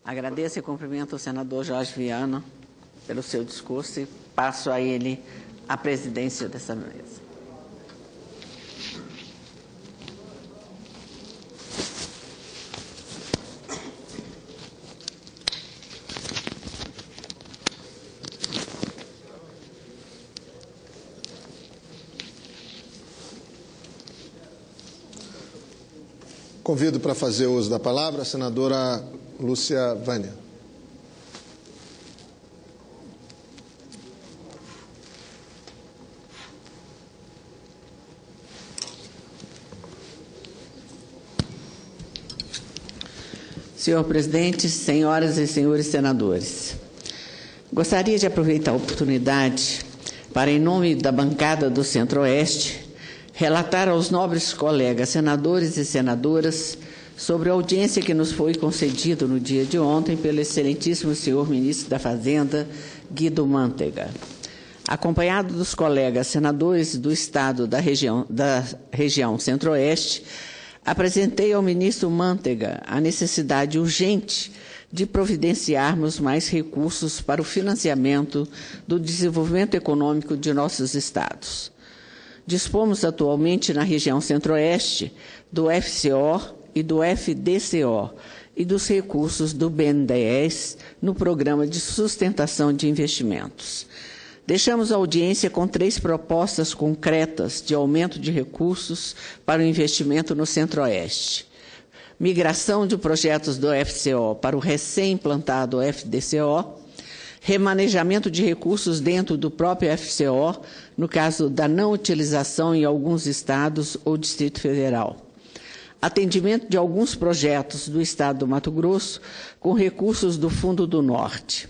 Agradeço e cumprimento o senador Jorge Viana pelo seu discurso e passo a ele a presidência dessa mesa. Convido para fazer uso da palavra a senadora Lúcia Vânia. Senhor presidente, senhoras e senhores senadores, gostaria de aproveitar a oportunidade para, em nome da bancada do Centro-Oeste, relatar aos nobres colegas senadores e senadoras sobre a audiência que nos foi concedida no dia de ontem pelo excelentíssimo senhor ministro da Fazenda, Guido Mantega. Acompanhado dos colegas senadores do Estado da região Centro-Oeste, apresentei ao ministro Mantega a necessidade urgente de providenciarmos mais recursos para o financiamento do desenvolvimento econômico de nossos estados. Dispomos atualmente na região Centro-Oeste do FCO e do FDCO e dos recursos do BNDES no Programa de Sustentação de Investimentos. Deixamos a audiência com 3 propostas concretas de aumento de recursos para o investimento no Centro-Oeste. Migração de projetos do FCO para o recém-implantado FDCO, remanejamento de recursos dentro do próprio FCO, no caso da não utilização em alguns estados ou Distrito Federal. Atendimento de alguns projetos do estado do Mato Grosso com recursos do Fundo do Norte.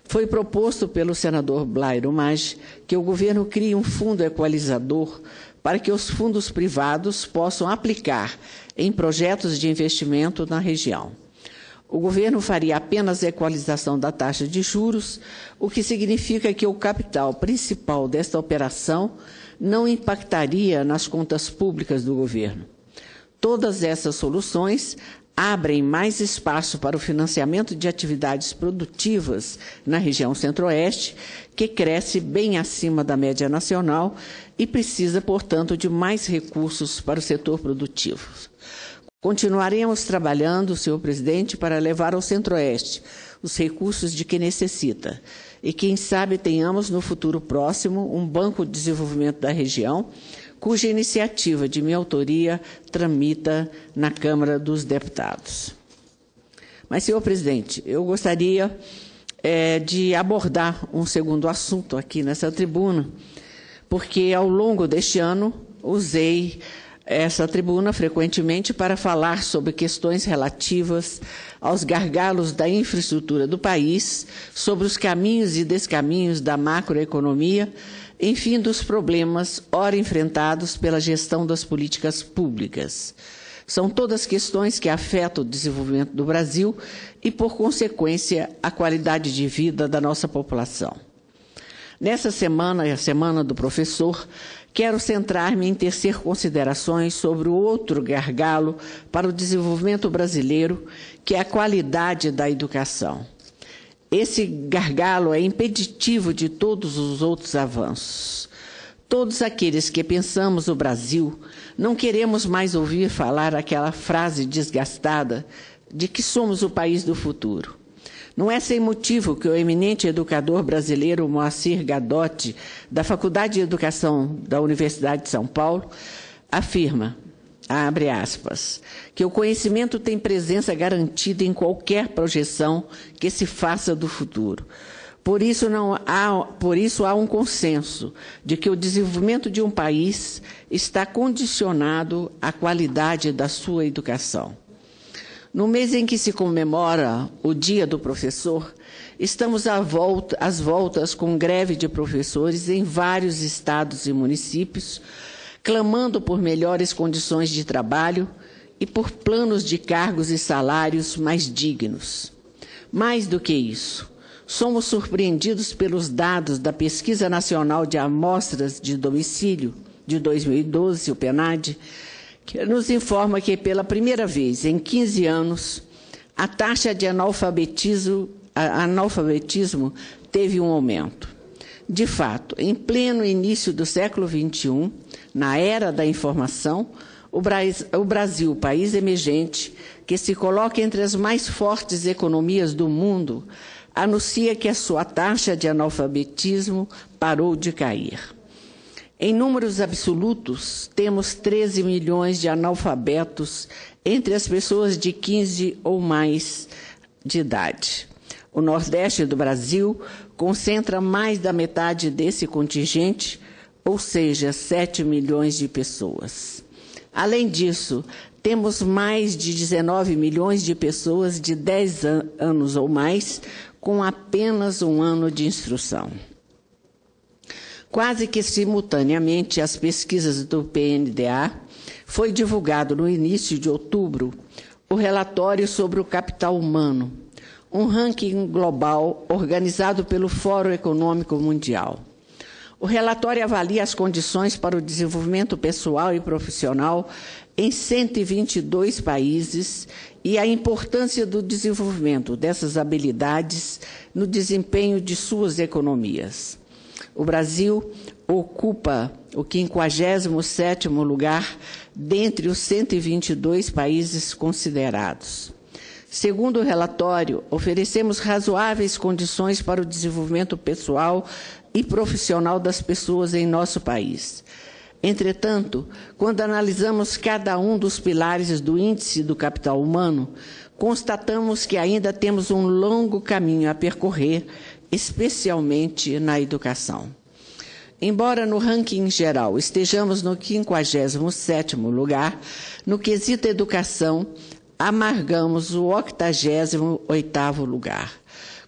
Foi proposto pelo senador Blairo Maggi que o governo crie um fundo equalizador para que os fundos privados possam aplicar em projetos de investimento na região. O governo faria apenas a equalização da taxa de juros, o que significa que o capital principal desta operação não impactaria nas contas públicas do governo. Todas essas soluções abrem mais espaço para o financiamento de atividades produtivas na região Centro-Oeste, que cresce bem acima da média nacional e precisa, portanto, de mais recursos para o setor produtivo. Continuaremos trabalhando, senhor presidente, para levar ao Centro-Oeste os recursos de que necessita. E, quem sabe, tenhamos no futuro próximo um banco de desenvolvimento da região, cuja iniciativa de minha autoria tramita na Câmara dos Deputados. Mas, senhor presidente, eu gostaria de abordar um segundo assunto aqui nessa tribuna, porque ao longo deste ano usei essa tribuna frequentemente para falar sobre questões relativas aos gargalos da infraestrutura do país, sobre os caminhos e descaminhos da macroeconomia, enfim, dos problemas ora enfrentados pela gestão das políticas públicas. São todas questões que afetam o desenvolvimento do Brasil e, por consequência, a qualidade de vida da nossa população. Nessa semana, a Semana do Professor, quero centrar-me em tecer considerações sobre o outro gargalo para o desenvolvimento brasileiro, que é a qualidade da educação. Esse gargalo é impeditivo de todos os outros avanços. Todos aqueles que pensamos o Brasil não queremos mais ouvir falar aquela frase desgastada de que somos o país do futuro. Não é sem motivo que o eminente educador brasileiro Moacir Gadotti, da Faculdade de Educação da Universidade de São Paulo, afirma, abre aspas, que o conhecimento tem presença garantida em qualquer projeção que se faça do futuro. Por isso há um consenso de que o desenvolvimento de um país está condicionado à qualidade da sua educação. No mês em que se comemora o Dia do Professor, estamos às voltas com greve de professores em vários estados e municípios, clamando por melhores condições de trabalho e por planos de cargos e salários mais dignos. Mais do que isso, somos surpreendidos pelos dados da Pesquisa Nacional de Amostras de Domicílio de 2012, o PNAD, que nos informa que, pela primeira vez em 15 anos, a taxa de analfabetismo teve um aumento. De fato, em pleno início do século XXI, na era da informação, o Brasil, país emergente, que se coloca entre as mais fortes economias do mundo, anuncia que a sua taxa de analfabetismo parou de cair. Em números absolutos, temos 13 milhões de analfabetos entre as pessoas de 15 ou mais de idade. O Nordeste do Brasil concentra mais da metade desse contingente, ou seja, 7 milhões de pessoas. Além disso, temos mais de 19 milhões de pessoas de 10 anos ou mais com apenas um ano de instrução. Quase que simultaneamente às pesquisas do PNDA, foi divulgado no início de outubro o relatório sobre o capital humano, um ranking global organizado pelo Fórum Econômico Mundial. O relatório avalia as condições para o desenvolvimento pessoal e profissional em 122 países e a importância do desenvolvimento dessas habilidades no desempenho de suas economias. O Brasil ocupa o 57º lugar dentre os 122 países considerados. Segundo o relatório, oferecemos razoáveis condições para o desenvolvimento pessoal e profissional das pessoas em nosso país. Entretanto, quando analisamos cada um dos pilares do Índice do Capital Humano, constatamos que ainda temos um longo caminho a percorrer, especialmente na educação. Embora no ranking geral estejamos no 57º lugar, no quesito educação, amargamos o 88º lugar.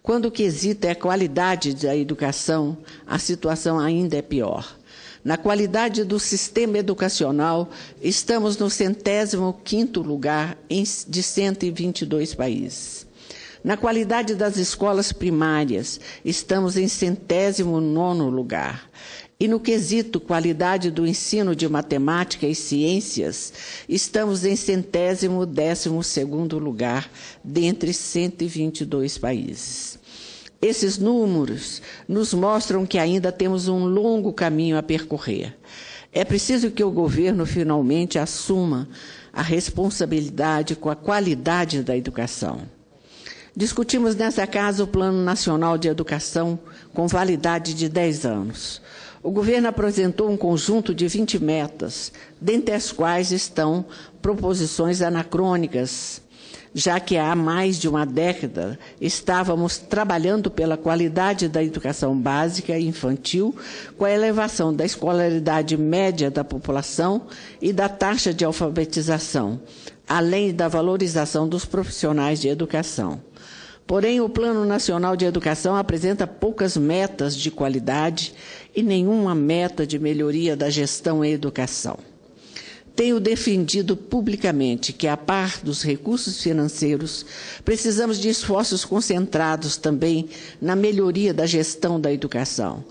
Quando o quesito é a qualidade da educação, a situação ainda é pior. Na qualidade do sistema educacional, estamos no 105º lugar de 122 países. Na qualidade das escolas primárias, estamos em 109º lugar. E no quesito qualidade do ensino de matemática e ciências, estamos em 112º lugar, dentre 122 países. Esses números nos mostram que ainda temos um longo caminho a percorrer. É preciso que o governo finalmente assuma a responsabilidade com a qualidade da educação. Discutimos nessa casa o Plano Nacional de Educação com validade de 10 anos. O governo apresentou um conjunto de 20 metas, dentre as quais estão proposições anacrônicas, já que há mais de uma década estávamos trabalhando pela qualidade da educação básica e infantil, com a elevação da escolaridade média da população e da taxa de alfabetização, além da valorização dos profissionais de educação. Porém, o Plano Nacional de Educação apresenta poucas metas de qualidade e nenhuma meta de melhoria da gestão em educação. Tenho defendido publicamente que, a par dos recursos financeiros, precisamos de esforços concentrados também na melhoria da gestão da educação.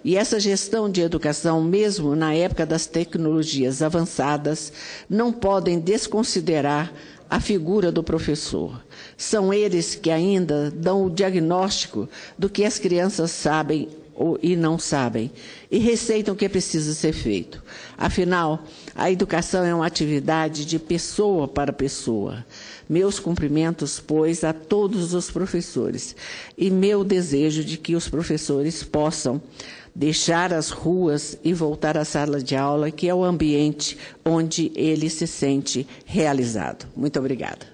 E essa gestão de educação, mesmo na época das tecnologias avançadas, não podem desconsiderar a figura do professor. São eles que ainda dão o diagnóstico do que as crianças sabem e não sabem, e receitam o que precisa ser feito. Afinal, a educação é uma atividade de pessoa para pessoa. Meus cumprimentos, pois, a todos os professores, e meu desejo de que os professores possam deixar as ruas e voltar à sala de aula, que é o ambiente onde ele se sente realizado. Muito obrigada.